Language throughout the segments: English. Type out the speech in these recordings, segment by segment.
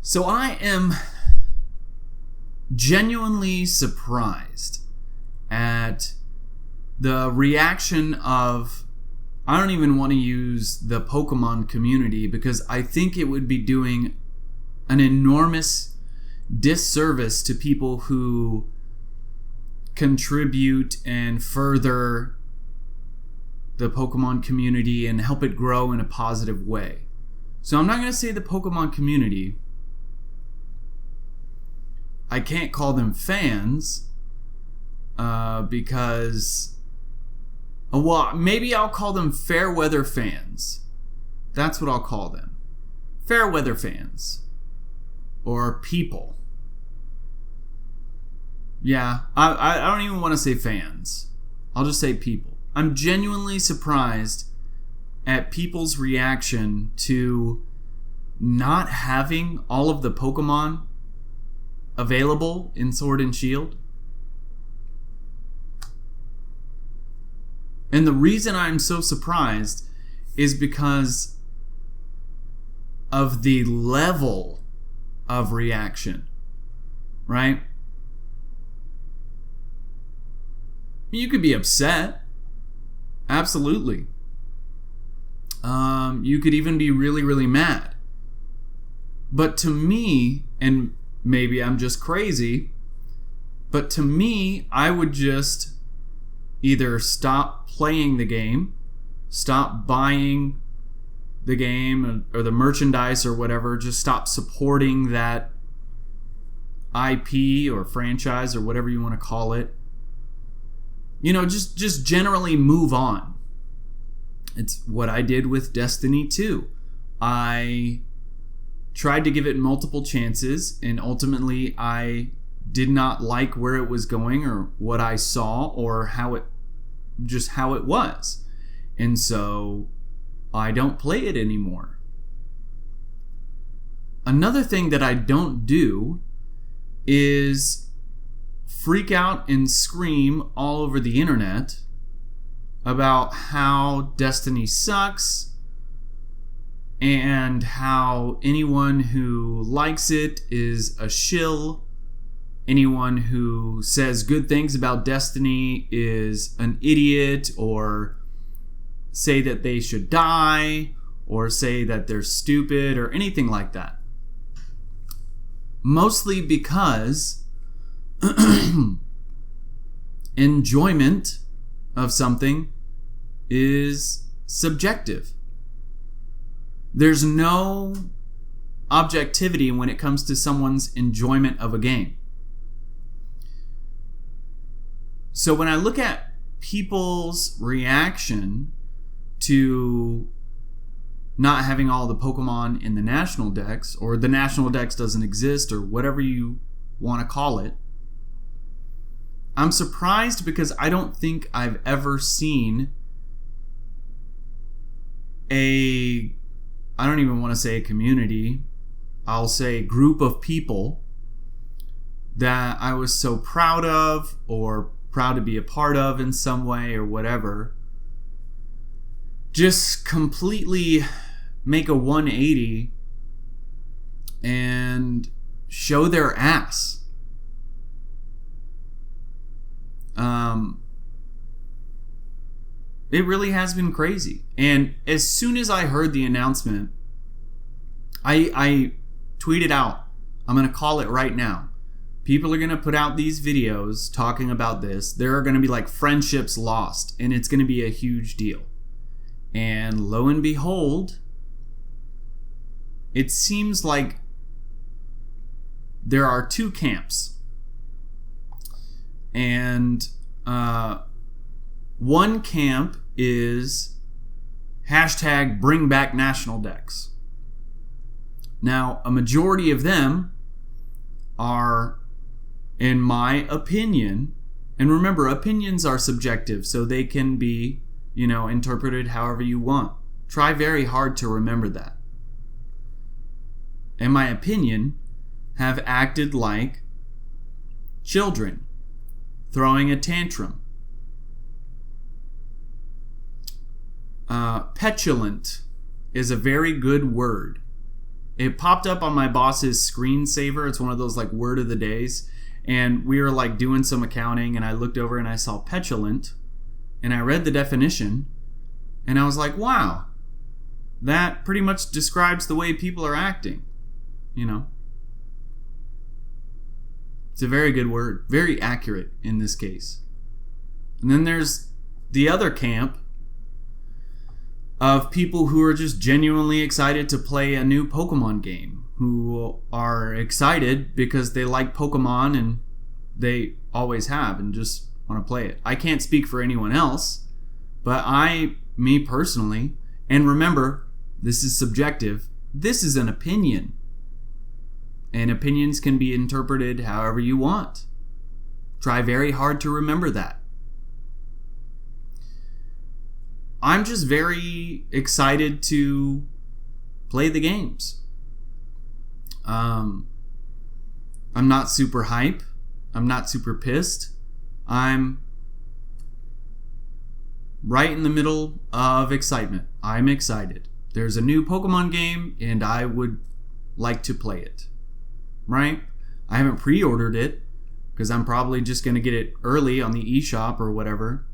So I am genuinely surprised at the reaction of, I don't even want to use the Pokemon community because I think it would be doing an enormous disservice to people who contribute and further the Pokemon community and help it grow in a positive way. So I'm not going to say the Pokemon community. I can't call them fans because, well, maybe I'll call them fair weather fans. That's what I'll call them. Fair weather fans. Or people. Yeah, I don't even want to say fans. I'll just say people. I'm genuinely surprised at people's reaction to not having all of the Pokemon available in Sword and Shield. And the reason I'm so surprised is because of the level of reaction, right? You could be upset. Absolutely. You could even be really, really mad. But to me, and maybe I'm just crazy, but to me, I would just either stop playing the game, stop buying the game or the merchandise or whatever, just stop supporting that IP or franchise or whatever you want to call it. You know, just generally move on. It's what I did with Destiny 2. I tried to give it multiple chances, and ultimately I did not like where it was going or what I saw or how it was. And so I don't play it anymore. Another thing that I don't do is freak out and scream all over the internet about how Destiny sucks and how anyone who likes it is a shill. Anyone who says good things about Destiny is an idiot, or say that they should die, or say that they're stupid, or anything like that. Mostly because enjoyment of something is subjective. There's no objectivity when it comes to someone's enjoyment of a game. So when I look at people's reaction to not having all the Pokemon in the National Dex, or the National Dex doesn't exist, or whatever you want to call it, I'm surprised because I don't think I've ever seen I don't even want to say a community, I'll say group of people that I was so proud of or proud to be a part of in some way or whatever, just completely make a 180 and show their ass. It really has been crazy. And as soon as I heard the announcement, I tweeted out, I'm going to call it right now. People are going to put out these videos talking about this. There are going to be like friendships lost, and it's going to be a huge deal. And lo and behold, it seems like there are two camps. And one camp is hashtag bring back National Dex. Now, a majority of them are, in my opinion, and remember, opinions are subjective, so they can be, interpreted however you want. Try very hard to remember that. In my opinion, have acted like children throwing a tantrum. Petulant is a very good word. it popped up on my boss's screensaver. It's one of those like word of the days. And we were like doing some accounting, and I looked over and I saw petulant, and I read the definition, and I was like, wow, that pretty much describes the way people are acting, you know. It's a very good word, very accurate in this case. And then there's the other camp of people who are just genuinely excited to play a new Pokemon game, who are excited because they like Pokemon and they always have and just want to play it. I can't speak for anyone else, but me personally, and remember, this is subjective, this is an opinion. And opinions can be interpreted however you want. Try very hard to remember that. I'm just very excited to play the games. I'm not super hype. I'm not super pissed. I'm right in the middle of excitement. I'm excited. There's a new Pokemon game, and I would like to play it. Right? I haven't pre-ordered it, because I'm probably just going to get it early on the eShop or whatever.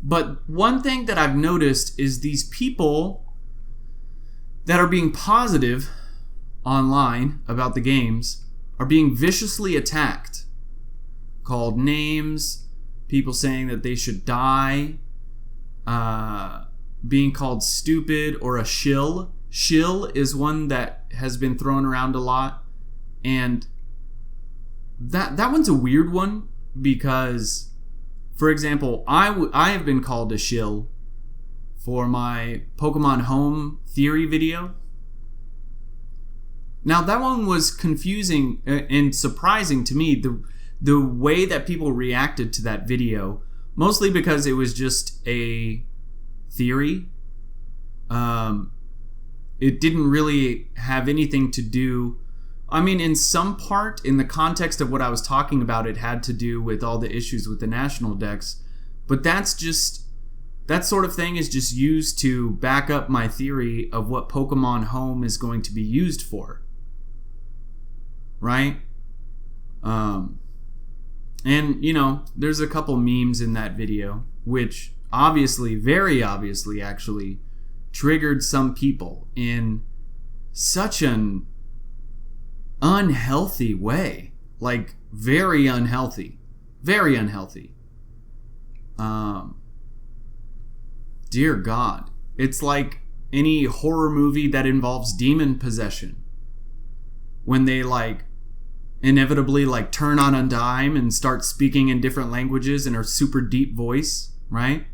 But one thing that I've noticed is these people that are being positive online about the games are being viciously attacked. Called names, people saying that they should die, being called stupid or a shill. Shill is one that has been thrown around a lot, and that one's a weird one because, for example, I have been called a shill for my Pokemon Home theory video. Now that one was confusing and surprising to me, the way that people reacted to that video, mostly because it was just a theory. It didn't really have anything to do, I mean, in some part, in the context of what I was talking about, it had to do with all the issues with the national decks, but that sort of thing is just used to back up my theory of what Pokemon Home is going to be used for. Right? And, you know, there's a couple memes in that video, which obviously, very obviously actually, triggered some people in such an unhealthy way. Like, very unhealthy. Very unhealthy. Dear God. It's like any horror movie that involves demon possession. When they, like, inevitably, like, turn on a dime and start speaking in different languages in a super deep voice, right?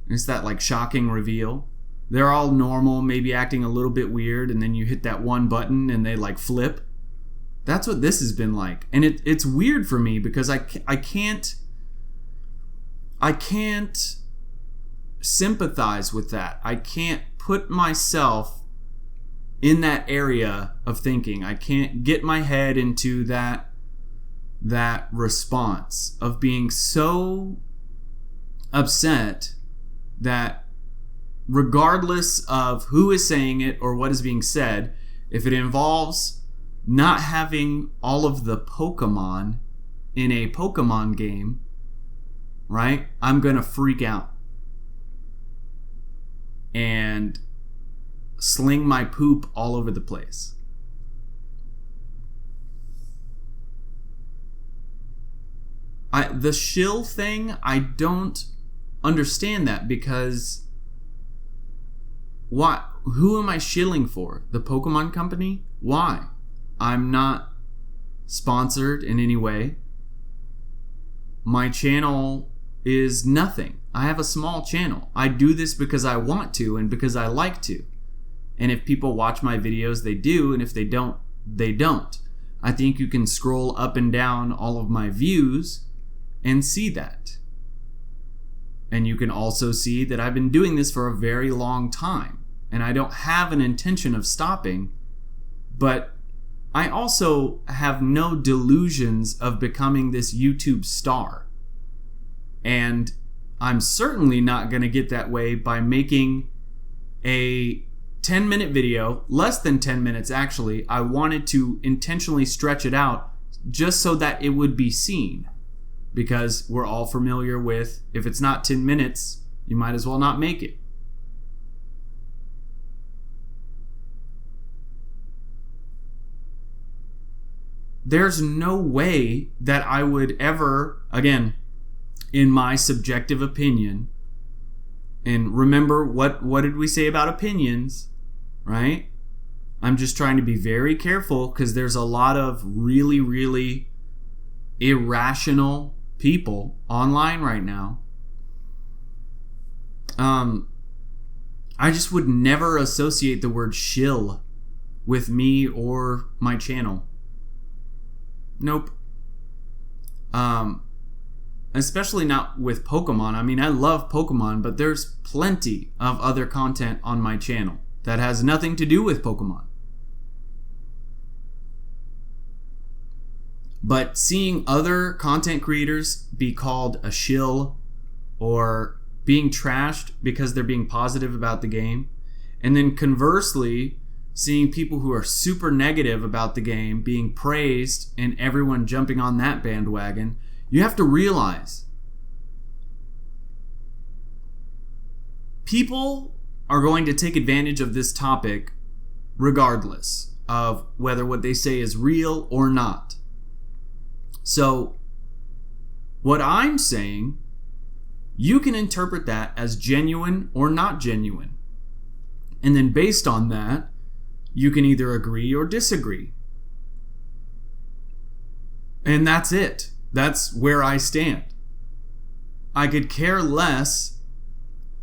It's that, like, shocking reveal. They're all normal, maybe acting a little bit weird, and then you hit that one button and they, like, flip. That's what this has been like. And it's weird for me because I can't sympathize with that. I can't put myself in that area of thinking. I can't get my head into that response of being so upset that regardless of who is saying it or what is being said, if it involves not having all of the Pokemon in a Pokemon game, right, I'm gonna freak out and sling my poop all over the place. The shill thing, I don't understand that because why? Who am I shilling for? The Pokemon Company? Why? I'm not sponsored in any way. My channel is nothing. I have a small channel. I do this because I want to and because I like to. And if people watch my videos, they do. And if they don't, they don't. I think you can scroll up and down all of my views and see that. And you can also see that I've been doing this for a very long time. And I don't have an intention of stopping. But I also have no delusions of becoming this YouTube star. And I'm certainly not going to get that way by making a 10-minute video, less than 10 minutes actually. I wanted to intentionally stretch it out just so that it would be seen, because we're all familiar with, if it's not 10 minutes, you might as well not make it. There's no way that I would ever, again, in my subjective opinion, and remember, what did we say about opinions, right? I'm just trying to be very careful because there's a lot of really, really irrational people online right now. I just would never associate the word shill with me or my channel. Nope. Especially not with Pokemon. I mean, I love Pokemon, but there's plenty of other content on my channel that has nothing to do with Pokemon. But seeing other content creators be called a shill or being trashed because they're being positive about the game, and then conversely, seeing people who are super negative about the game being praised and everyone jumping on that bandwagon, you have to realize people are going to take advantage of this topic regardless of whether what they say is real or not. So, what I'm saying, you can interpret that as genuine or not genuine. And then based on that, you can either agree or disagree. And that's it. That's where I stand. I could care less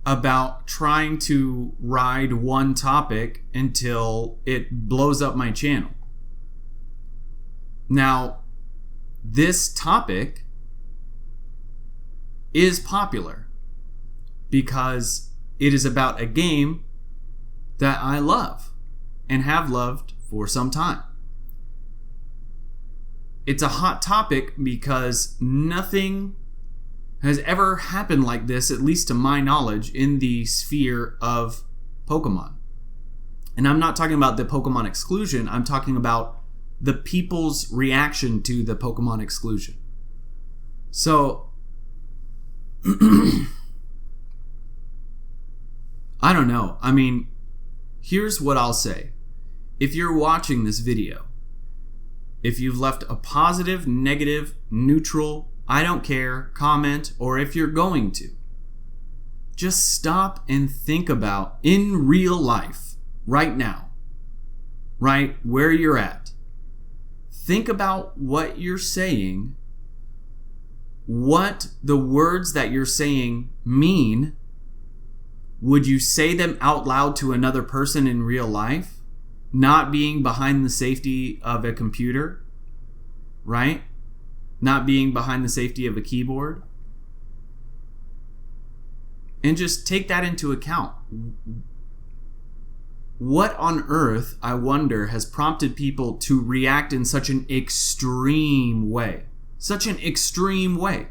about trying to ride one topic until it blows up my channel. Now, this topic is popular because it is about a game that I love and have loved for some time. It's a hot topic because nothing has ever happened like this, at least to my knowledge, in the sphere of Pokemon. And I'm not talking about the Pokemon exclusion, I'm talking about the people's reaction to the Pokemon exclusion. So, I don't know. I mean, here's what I'll say. If you're watching this video, if you've left a positive, negative, neutral, I don't care, comment, or if you're going to, just stop and think about, in real life, right now, right where you're at, think about what you're saying, what the words that you're saying mean. Would you say them out loud to another person in real life? Not being behind the safety of a computer, right? Not being behind the safety of a keyboard. And just take that into account. What on earth, I wonder, has prompted people to react in such an extreme way? Such an extreme way.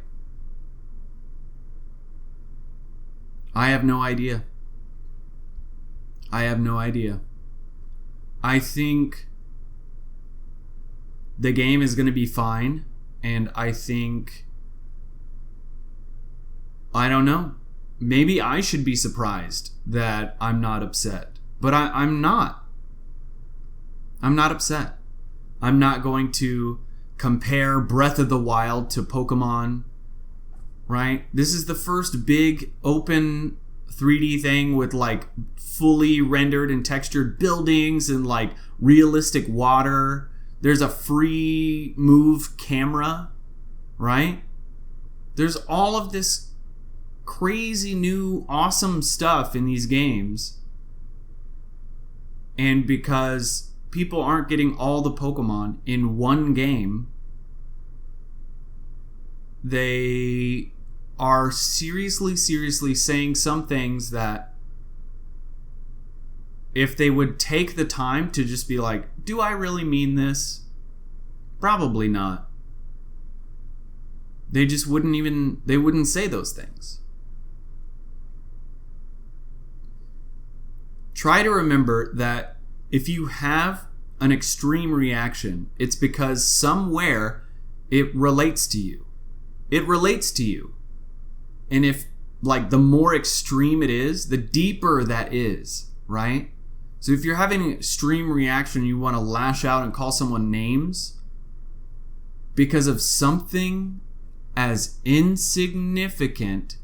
I have no idea. I have no idea. I think the game is going to be fine, and I think, I don't know, maybe I should be surprised that I'm not upset, but I'm not. I'm not upset. I'm not going to compare Breath of the Wild to Pokemon, right? This is the first big open 3D thing with like fully rendered and textured buildings and like realistic water. There's a free move camera, right? There's all of this crazy new awesome stuff in these games. And because people aren't getting all the Pokemon in one game, they are seriously saying some things that if they would take the time to just be like, do I really mean this? Probably not. They just wouldn't say those things. try to remember that if you have an extreme reaction, it's because somewhere it relates to you. It relates to you. And if, like, the more extreme it is, the deeper that is, right? So if you're having an extreme reaction, you want to lash out and call someone names because of something as insignificant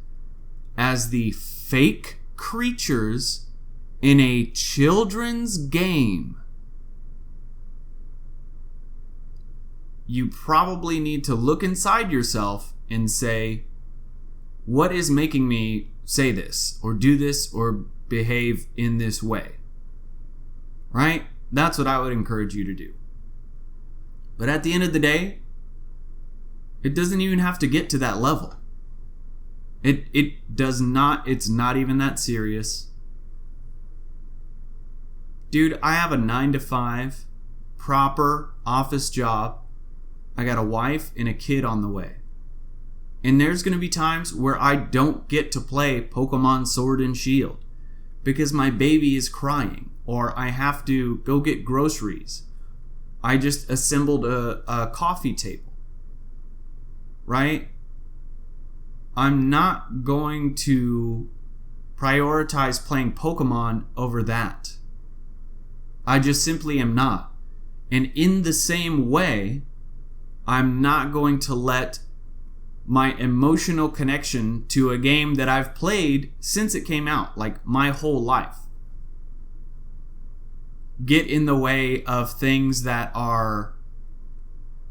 as the fake creatures in a children's game, you probably need to look inside yourself and say, what is making me say this or do this or behave in this way? Right? That's what I would encourage you to do. But at the end of the day, it doesn't even have to get to that level. It does not, it's not even that serious. Dude, I have a 9-to-5 proper office job. I got a wife and a kid on the way. And there's going to be times where I don't get to play Pokemon Sword and Shield because my baby is crying or I have to go get groceries. I just assembled a coffee table. Right? I'm not going to prioritize playing Pokemon over that. I just simply am not. And in the same way, I'm not going to let my emotional connection to a game that I've played since it came out, like my whole life, get in the way of things that are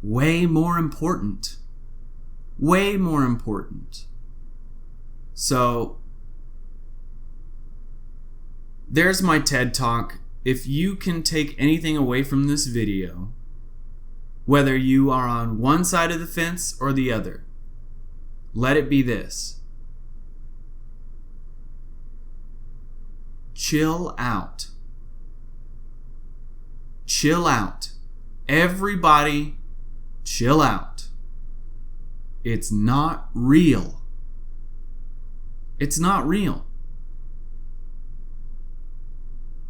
way more important. Way more important. So, there's my TED Talk. If you can take anything away from this video, whether you are on one side of the fence or the other, let it be this. Chill out. Chill out. Everybody, chill out. It's not real. It's not real.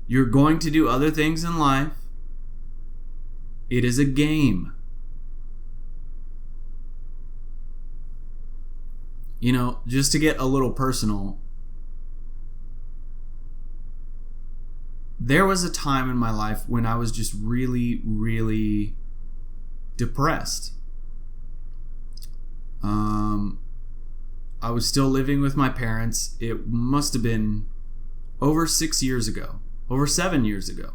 You're going to do other things in life. It is a game. You know, just to get a little personal, there was a time in my life when I was just really, really depressed. I was still living with my parents. It must have been over 6 years ago, over 7 years ago.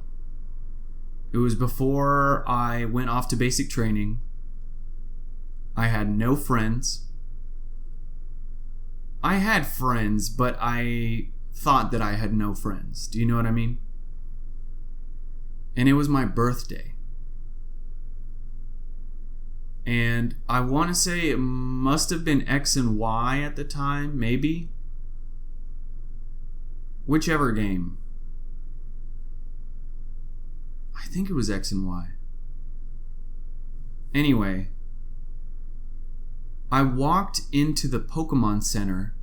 It was before I went off to basic training. I had no friends. I had friends, but I thought that I had no friends. Do you know what I mean? And it was my birthday. And I want to say it must have been X and Y at the time, maybe. Whichever game. I think it was X and Y. Anyway, I walked into the Pokémon Center,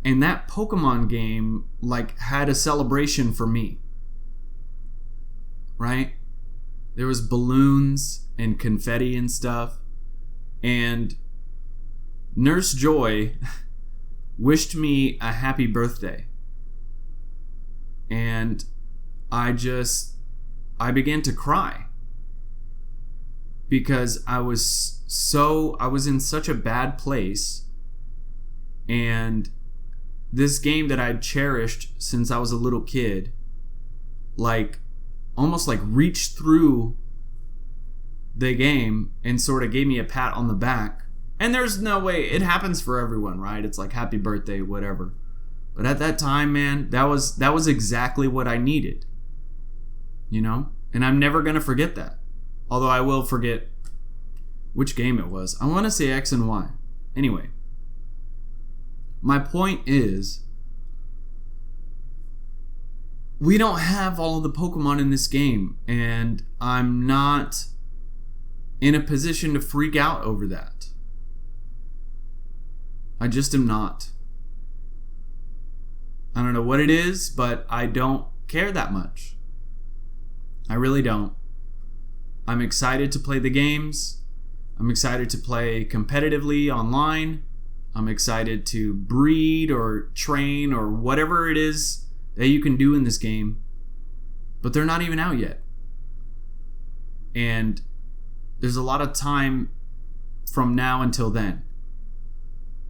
and that Pokémon game, like, had a celebration for me. Right? There was balloons and confetti and stuff. And Nurse Joy wished me a happy birthday. And I began to cry. Because I was in such a bad place. And this game that I'd cherished since I was a little kid, like, almost like reached through the game and sort of gave me a pat on the back. And there's no way, it happens for everyone, right? It's like happy birthday, whatever. But at that time, man, that was exactly what I needed. You know? And I'm never going to forget that. Although I will forget which game it was. I want to say X and Y. Anyway. My point is, we don't have all of the Pokemon in this game, and I'm not in a position to freak out over that. I just am not. I don't know what it is, but I don't care that much. I really don't. I'm excited to play the games. I'm excited to play competitively online. I'm excited to breed or train or whatever it is that you can do in this game. But they're not even out yet. And there's a lot of time from now until then.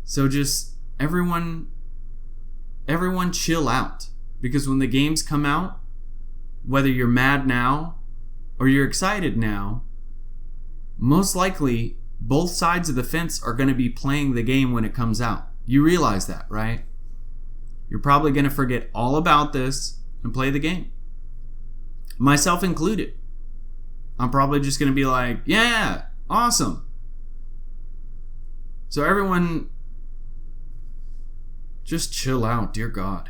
So just everyone chill out. Because when the games come out, whether you're mad now or you're excited now, most likely both sides of the fence are going to be playing the game when it comes out. You realize that, right? You're probably going to forget all about this and play the game. Myself included. I'm probably just going to be like, yeah, awesome. So everyone, just chill out, dear God.